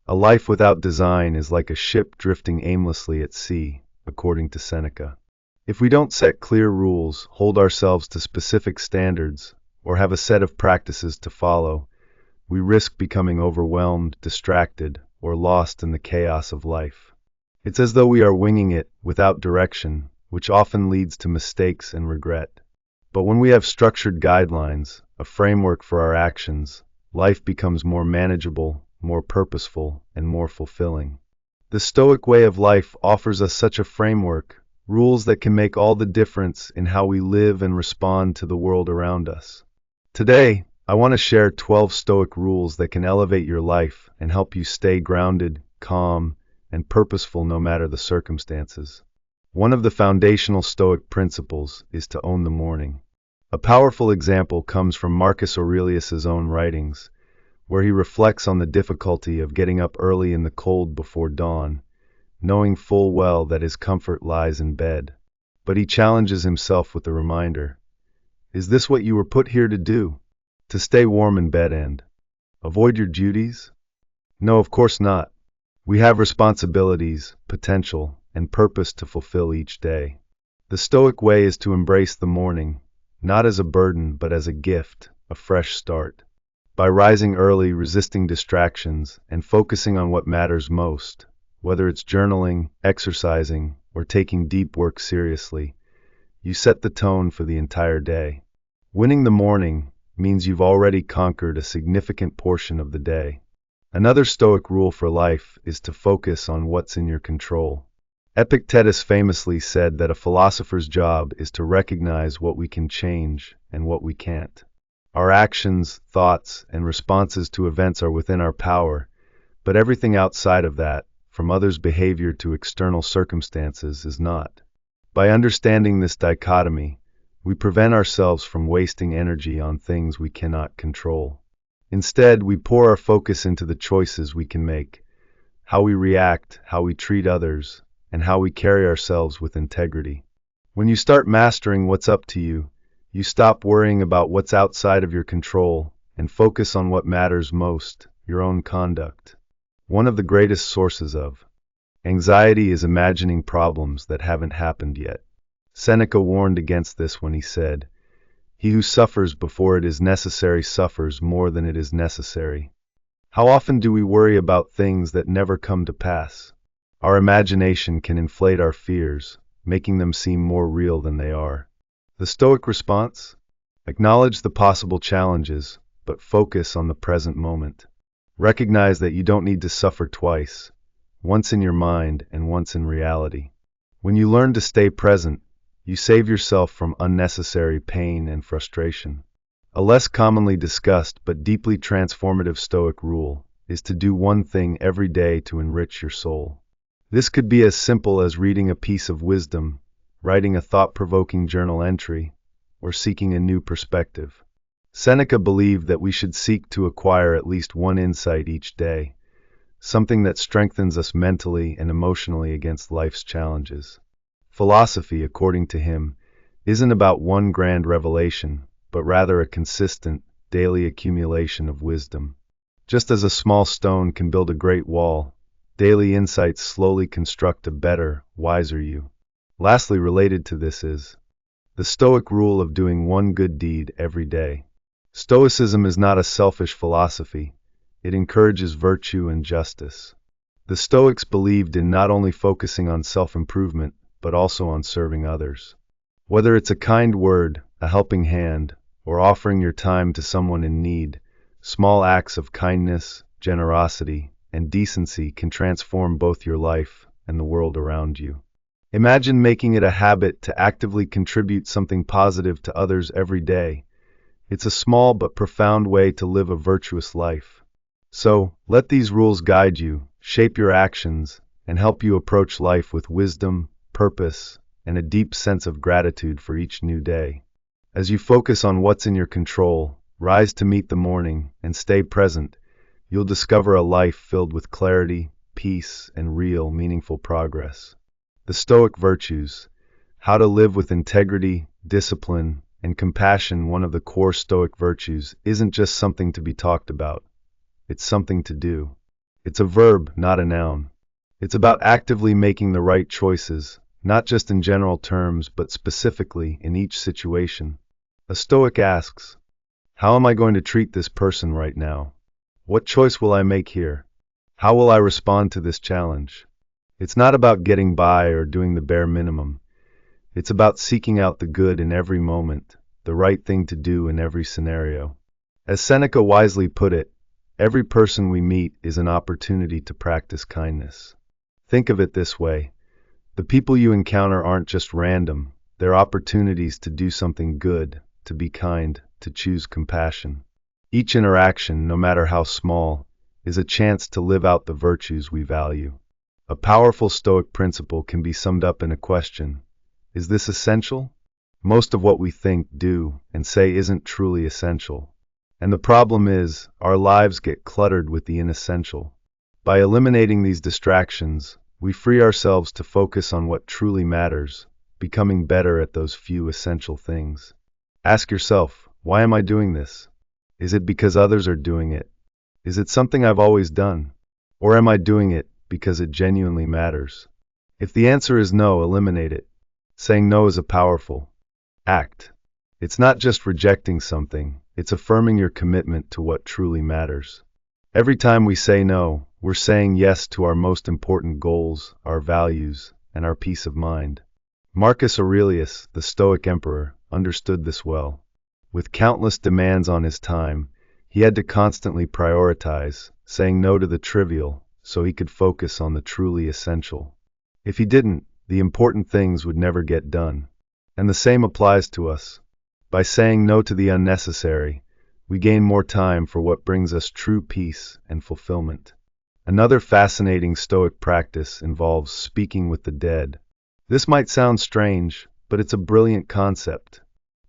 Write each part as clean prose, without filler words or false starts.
A life without design is like a ship drifting aimlessly at sea, according to Seneca. If we don't set clear rules, hold ourselves to specific standards, or have a set of practices to follow, we risk becoming overwhelmed, distracted, or lost in the chaos of life. It's as though we are winging it without direction, which often leads to mistakes and regret. But when we have structured guidelines, a framework for our actions, life becomes more manageable, more purposeful, and more fulfilling. The Stoic way of life offers us such a framework, rules that can make all the difference in how we live and respond to the world around us. Today, I want to share 12 Stoic rules that can elevate your life and help you stay grounded, calm, and purposeful no matter the circumstances. One of the foundational Stoic principles is to own the morning. A powerful example comes from Marcus Aurelius's own writings, where he reflects on the difficulty of getting up early in the cold before dawn, knowing full well that his comfort lies in bed. But he challenges himself with the reminder, is this what you were put here to do? To stay warm in bed and avoid your duties? No, of course not. We have responsibilities, potential, and purpose to fulfill each day. The Stoic way is to embrace the morning, not as a burden but as a gift, a fresh start. By rising early, resisting distractions, and focusing on what matters most, whether it's journaling, exercising, or taking deep work seriously, you set the tone for the entire day. Winning the morning means you've already conquered a significant portion of the day. Another Stoic rule for life is to focus on what's in your control. Epictetus famously said that a philosopher's job is to recognize what we can change and what we can't. Our actions, thoughts, and responses to events are within our power, but everything outside of that, from others' behavior to external circumstances, is not. By understanding this dichotomy, we prevent ourselves from wasting energy on things we cannot control. Instead, we pour our focus into the choices we can make, how we react, how we treat others, and how we carry ourselves with integrity. When you start mastering what's up to you, you stop worrying about what's outside of your control and focus on what matters most, your own conduct. One of the greatest sources of anxiety is imagining problems that haven't happened yet. Seneca warned against this when he said, "He who suffers before it is necessary suffers more than it is necessary." How often do we worry about things that never come to pass? Our imagination can inflate our fears, making them seem more real than they are. The Stoic response? Acknowledge the possible challenges, but focus on the present moment. Recognize that you don't need to suffer twice, once in your mind and once in reality. When you learn to stay present, you save yourself from unnecessary pain and frustration. A less commonly discussed but deeply transformative Stoic rule is to do one thing every day to enrich your soul. This could be as simple as reading a piece of wisdom, writing a thought-provoking journal entry, or seeking a new perspective. Seneca believed that we should seek to acquire at least one insight each day, something that strengthens us mentally and emotionally against life's challenges. Philosophy, according to him, isn't about one grand revelation, but rather a consistent, daily accumulation of wisdom. Just as a small stone can build a great wall, daily insights slowly construct a better, wiser you. Lastly, related to this is the Stoic rule of doing one good deed every day. Stoicism is not a selfish philosophy. It encourages virtue and justice. The Stoics believed in not only focusing on self-improvement, but also on serving others. Whether it's a kind word, a helping hand, or offering your time to someone in need, small acts of kindness, generosity, and decency can transform both your life and the world around you. Imagine making it a habit to actively contribute something positive to others every day. It's a small but profound way to live a virtuous life. So, let these rules guide you, shape your actions, and help you approach life with wisdom, purpose, and a deep sense of gratitude for each new day. As you focus on what's in your control, rise to meet the morning, and stay present, you'll discover a life filled with clarity, peace, and real, meaningful progress. The Stoic virtues: how to live with integrity, discipline, and compassion. One of the core Stoic virtues isn't just something to be talked about. It's something to do. It's a verb, not a noun. It's about actively making the right choices, not just in general terms, but specifically in each situation. A Stoic asks, how am I going to treat this person right now? What choice will I make here? How will I respond to this challenge? It's not about getting by or doing the bare minimum. It's about seeking out the good in every moment, the right thing to do in every scenario. As Seneca wisely put it, every person we meet is an opportunity to practice kindness. Think of it this way. The people you encounter aren't just random. They're opportunities to do something good, to be kind, to choose compassion. Each interaction, no matter how small, is a chance to live out the virtues we value. A powerful Stoic principle can be summed up in a question. Is this essential? Most of what we think, do, and say isn't truly essential. And the problem is, our lives get cluttered with the inessential. By eliminating these distractions, we free ourselves to focus on what truly matters, becoming better at those few essential things. Ask yourself, why am I doing this? Is it because others are doing it? Is it something I've always done? Or am I doing it because it genuinely matters? If the answer is no, eliminate it. Saying no is a powerful act. It's not just rejecting something, it's affirming your commitment to what truly matters. Every time we say no, we're saying yes to our most important goals, our values, and our peace of mind. Marcus Aurelius, the Stoic emperor, understood this well. With countless demands on his time, he had to constantly prioritize, saying no to the trivial, so he could focus on the truly essential. If he didn't, the important things would never get done. And the same applies to us. By saying no to the unnecessary, we gain more time for what brings us true peace and fulfillment. Another fascinating Stoic practice involves speaking with the dead. This might sound strange, but it's a brilliant concept.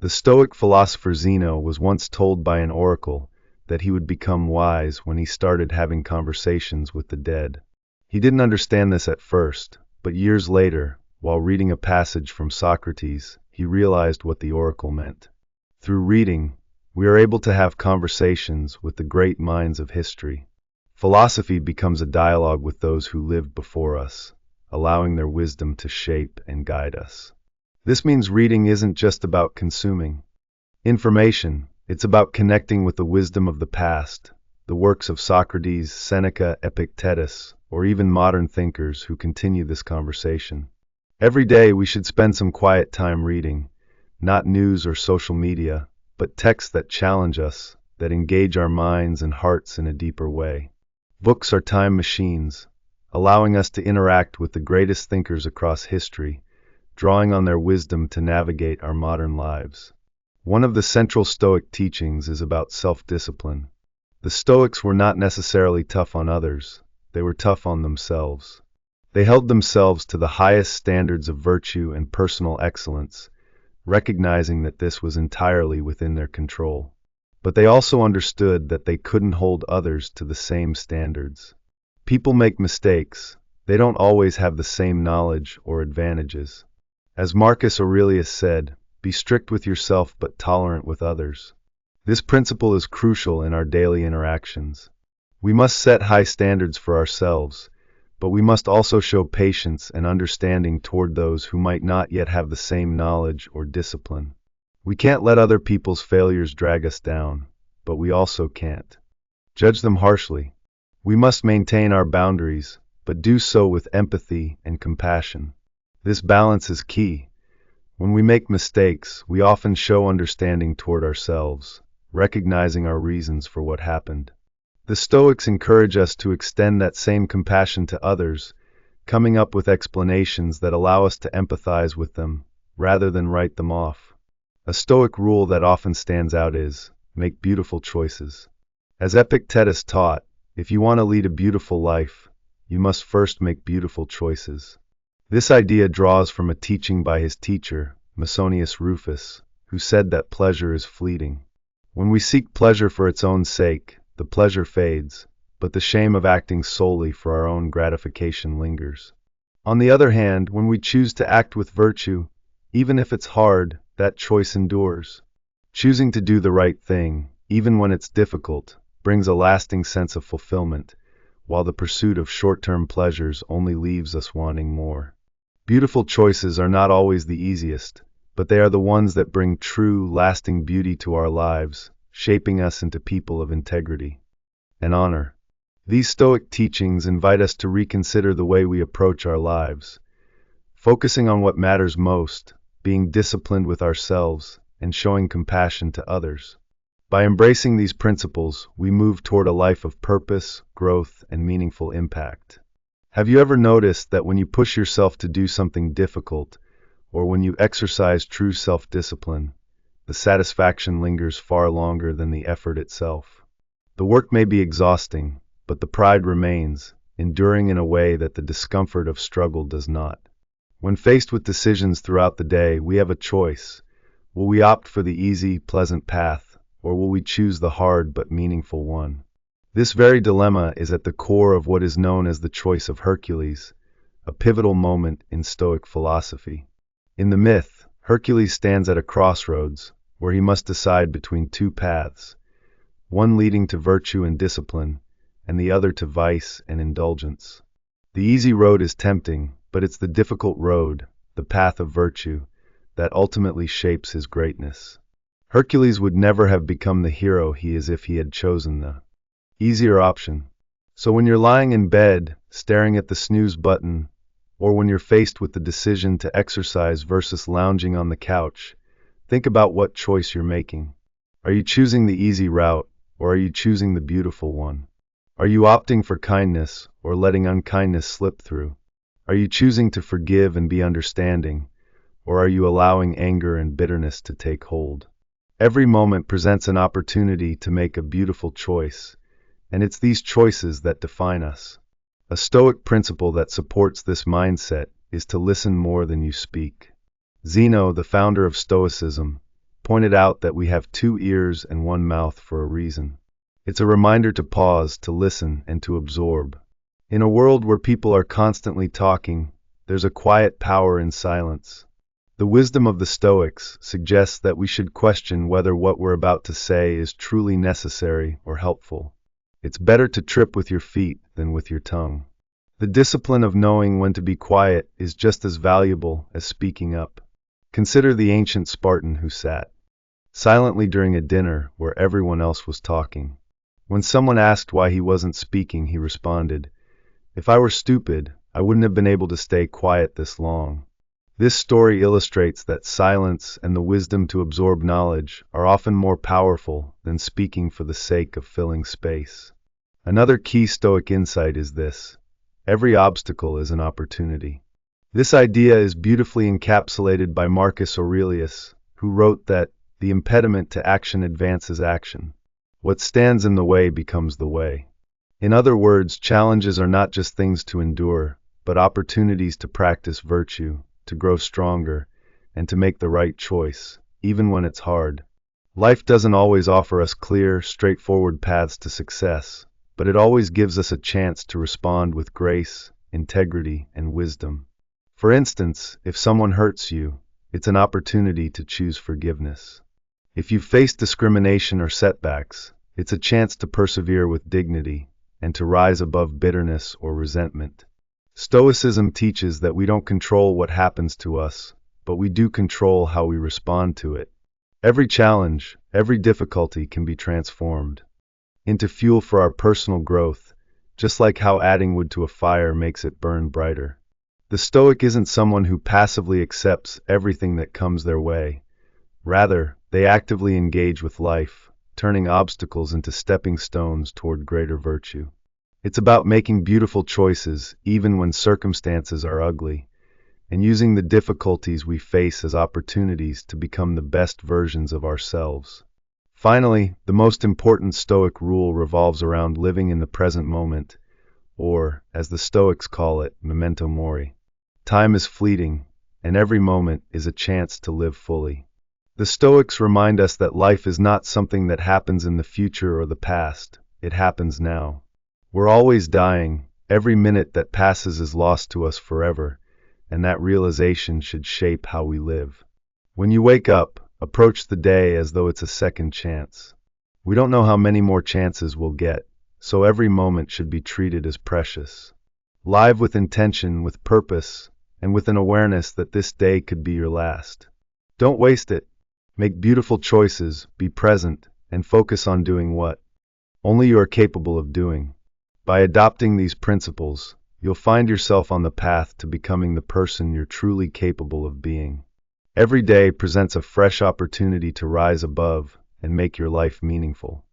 The Stoic philosopher Zeno was once told by an oracle that he would become wise when he started having conversations with the dead. He didn't understand this at first, but years later, while reading a passage from Socrates, he realized what the oracle meant. Through reading, we are able to have conversations with the great minds of history. Philosophy becomes a dialogue with those who lived before us, allowing their wisdom to shape and guide us. This means reading isn't just about consuming information, it's about connecting with the wisdom of the past, the works of Socrates, Seneca, Epictetus, or even modern thinkers who continue this conversation. Every day we should spend some quiet time reading, not news or social media, but texts that challenge us, that engage our minds and hearts in a deeper way. Books are time machines, allowing us to interact with the greatest thinkers across history, drawing on their wisdom to navigate our modern lives. One of the central Stoic teachings is about self-discipline. The Stoics were not necessarily tough on others, they were tough on themselves. They held themselves to the highest standards of virtue and personal excellence, recognizing that this was entirely within their control. But they also understood that they couldn't hold others to the same standards. People make mistakes. They don't always have the same knowledge or advantages. As Marcus Aurelius said, be strict with yourself but tolerant with others. This principle is crucial in our daily interactions. We must set high standards for ourselves, but we must also show patience and understanding toward those who might not yet have the same knowledge or discipline. We can't let other people's failures drag us down, but we also can't judge them harshly. We must maintain our boundaries, but do so with empathy and compassion. This balance is key. When we make mistakes, we often show understanding toward ourselves, recognizing our reasons for what happened. The Stoics encourage us to extend that same compassion to others, coming up with explanations that allow us to empathize with them, rather than write them off. A Stoic rule that often stands out is, make beautiful choices. As Epictetus taught, if you want to lead a beautiful life, you must first make beautiful choices. This idea draws from a teaching by his teacher, Musonius Rufus, who said that pleasure is fleeting. When we seek pleasure for its own sake, the pleasure fades, but the shame of acting solely for our own gratification lingers. On the other hand, when we choose to act with virtue, even if it's hard, that choice endures. Choosing to do the right thing, even when it's difficult, brings a lasting sense of fulfillment, while the pursuit of short-term pleasures only leaves us wanting more. Beautiful choices are not always the easiest, but they are the ones that bring true, lasting beauty to our lives, shaping us into people of integrity and honor. These Stoic teachings invite us to reconsider the way we approach our lives, focusing on what matters most, being disciplined with ourselves, and showing compassion to others. By embracing these principles, we move toward a life of purpose, growth, and meaningful impact. Have you ever noticed that when you push yourself to do something difficult, or when you exercise true self-discipline, the satisfaction lingers far longer than the effort itself? The work may be exhausting, but the pride remains, enduring in a way that the discomfort of struggle does not. When faced with decisions throughout the day, we have a choice. Will we opt for the easy, pleasant path, or will we choose the hard but meaningful one? This very dilemma is at the core of what is known as the choice of Hercules, a pivotal moment in Stoic philosophy. In the myth, Hercules stands at a crossroads, where he must decide between two paths, one leading to virtue and discipline, and the other to vice and indulgence. The easy road is tempting, but it's the difficult road, the path of virtue, that ultimately shapes his greatness. Hercules would never have become the hero he is if he had chosen the easier option. So when you're lying in bed, staring at the snooze button, or when you're faced with the decision to exercise versus lounging on the couch, think about what choice you're making. Are you choosing the easy route, or are you choosing the beautiful one? Are you opting for kindness, or letting unkindness slip through? Are you choosing to forgive and be understanding, or are you allowing anger and bitterness to take hold? Every moment presents an opportunity to make a beautiful choice, and it's these choices that define us. A Stoic principle that supports this mindset is to listen more than you speak. Zeno, the founder of Stoicism, pointed out that we have 2 ears and 1 mouth for a reason. It's a reminder to pause, to listen, and to absorb. In a world where people are constantly talking, there's a quiet power in silence. The wisdom of the Stoics suggests that we should question whether what we're about to say is truly necessary or helpful. It's better to trip with your feet than with your tongue. The discipline of knowing when to be quiet is just as valuable as speaking up. Consider the ancient Spartan who sat silently during a dinner where everyone else was talking. When someone asked why he wasn't speaking, he responded, "If I were stupid, I wouldn't have been able to stay quiet this long." This story illustrates that silence and the wisdom to absorb knowledge are often more powerful than speaking for the sake of filling space. Another key Stoic insight is this: every obstacle is an opportunity. This idea is beautifully encapsulated by Marcus Aurelius, who wrote that the impediment to action advances action. What stands in the way becomes the way. In other words, challenges are not just things to endure, but opportunities to practice virtue, to grow stronger, and to make the right choice, even when it's hard. Life doesn't always offer us clear, straightforward paths to success, but it always gives us a chance to respond with grace, integrity, and wisdom. For instance, if someone hurts you, it's an opportunity to choose forgiveness. If you face discrimination or setbacks, it's a chance to persevere with dignity and to rise above bitterness or resentment. Stoicism teaches that we don't control what happens to us, but we do control how we respond to it. Every challenge, every difficulty can be transformed into fuel for our personal growth, just like how adding wood to a fire makes it burn brighter. The Stoic isn't someone who passively accepts everything that comes their way. Rather, they actively engage with life, turning obstacles into stepping stones toward greater virtue. It's about making beautiful choices even when circumstances are ugly, and using the difficulties we face as opportunities to become the best versions of ourselves. Finally, the most important Stoic rule revolves around living in the present moment, or, as the Stoics call it, memento mori. Time is fleeting, and every moment is a chance to live fully. The Stoics remind us that life is not something that happens in the future or the past, it happens now. We're always dying, every minute that passes is lost to us forever, and that realization should shape how we live. When you wake up, approach the day as though it's a second chance. We don't know how many more chances we'll get, so every moment should be treated as precious. Live with intention, with purpose, and with an awareness that this day could be your last. Don't waste it. Make beautiful choices, be present, and focus on doing what only you are capable of doing. By adopting these principles, you'll find yourself on the path to becoming the person you're truly capable of being. Every day presents a fresh opportunity to rise above and make your life meaningful.